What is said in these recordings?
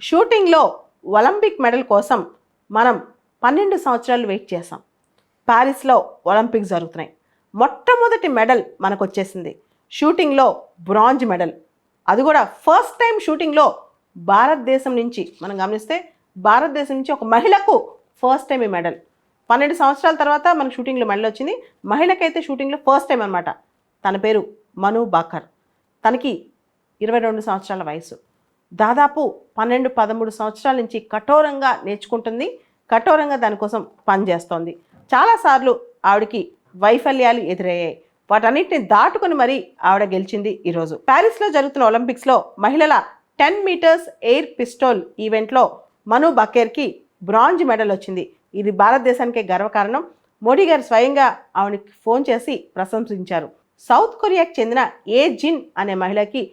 షూటింగ్లో Olympic medal కోసం మనం 12 సంవత్సరాలు వెయిట్ చేసాం. ప్యారిస్లో ఒలింపిక్స్ జరుగుతున్నాయి. మొట్టమొదటి మెడల్ మనకు వచ్చేసింది. షూటింగ్లో బ్రాంజ్ మెడల్. అది కూడా ఫస్ట్ టైం షూటింగ్లో భారతదేశం నుంచి మనం గమనిస్తే భారతదేశం నుంచి ఒక మహిళకు ఫస్ట్ టైం ఈ మెడల్. 12 సంవత్సరాల తర్వాత మనకు షూటింగ్లో మెడల్ వచ్చింది. మహిళకైతే షూటింగ్లో ఫస్ట్ టైం అనమాట. తన పేరు మను బాకర్. తనకి 22 సంవత్సరాల వయసు. దాదాపు 12-13 సంవత్సరాల నుంచి కఠోరంగా నేర్చుకుంటుంది, కఠోరంగా దానికోసం పనిచేస్తోంది. చాలాసార్లు ఆవిడకి వైఫల్యాలు ఎదురయ్యాయి. వాటన్నిటిని దాటుకుని మరీ ఆవిడ గెలిచింది ఈరోజు. ప్యారిస్లో జరుగుతున్న ఒలింపిక్స్లో మహిళల 10 మీటర్స్ ఎయిర్ పిస్టోల్ ఈవెంట్లో మను బాకర్కి బ్రాంజ్ మెడల్ వచ్చింది. ఇది భారతదేశానికే గర్వకారణం. మోడీ గారు స్వయంగా ఆవిడకి ఫోన్ చేసి ప్రశంసించారు. సౌత్ కొరియాకి చెందిన ఏ జిన్ అనే మహిళకి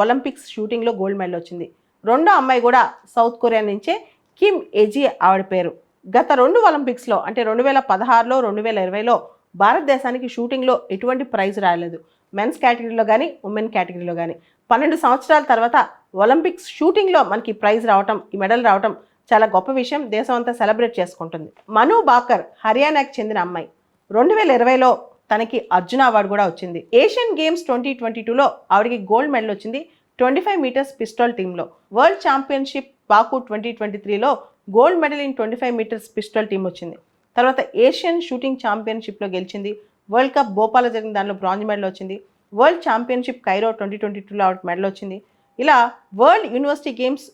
ఒలింపిక్స్ షూటింగ్లో గోల్డ్ మెడల్ వచ్చింది. రెండో అమ్మాయి కూడా సౌత్ కొరియా నుంచే కిమ్ ఎజీ ఆవిడ పేరు. గత 2 ఒలింపిక్స్లో అంటే 2016లో 2020లో భారతదేశానికి షూటింగ్లో ఎటువంటి ప్రైజ్ రాలేదు. మెన్స్ కేటగిరీలో కానీ ఉమెన్ కేటగిరీలో కానీ 12 సంవత్సరాల తర్వాత ఒలింపిక్స్ షూటింగ్లో మనకి ప్రైజ్ రావటం, ఈ మెడల్ రావటం చాలా గొప్ప విషయం. దేశం అంతా సెలబ్రేట్ చేసుకుంటుంది. మను బాకర్ హర్యానాకి చెందిన అమ్మాయి. 2020లో తనకి అర్జున అవార్డు కూడా వచ్చింది. ఏషియన్ గేమ్స్ 2022లో ఆవిడకి గోల్డ్ మెడల్ వచ్చింది 25 మీటర్స్ పిస్టల్ టీంలో. వరల్డ్ ఛాంపియన్షిప్ బాకు 2023లో gold medal in 25 metres pistol team వచ్చింది. తర్వాత ఏషియన్ షూటింగ్ ఛాంపియన్షిప్లో గెలిచింది. వరల్డ్ కప్ భోపాల్లో జరిగిన దానిలో బ్రాంజ్ మెడల్ వచ్చింది. వరల్డ్ ఛాంపియన్షిప్ కైరో 2022లో ఆవిడకి మెడల్ వచ్చింది. ఇలా వరల్డ్ యూనివర్సిటీ గేమ్స్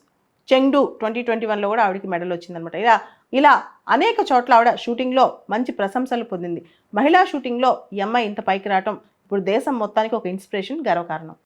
చెంగ్డు 2021లో కూడా ఆవిడకి మెడల్ వచ్చిందనమాట. ఇలా అనేక చోట్ల ఆవిడ షూటింగ్లో మంచి ప్రశంసలు పొందింది. మహిళా షూటింగ్లో ఈ అమ్మాయి ఇంత పైకి రావటం ఇప్పుడు దేశం మొత్తానికి ఒక ఇన్స్పిరేషన్, గర్వకారణం.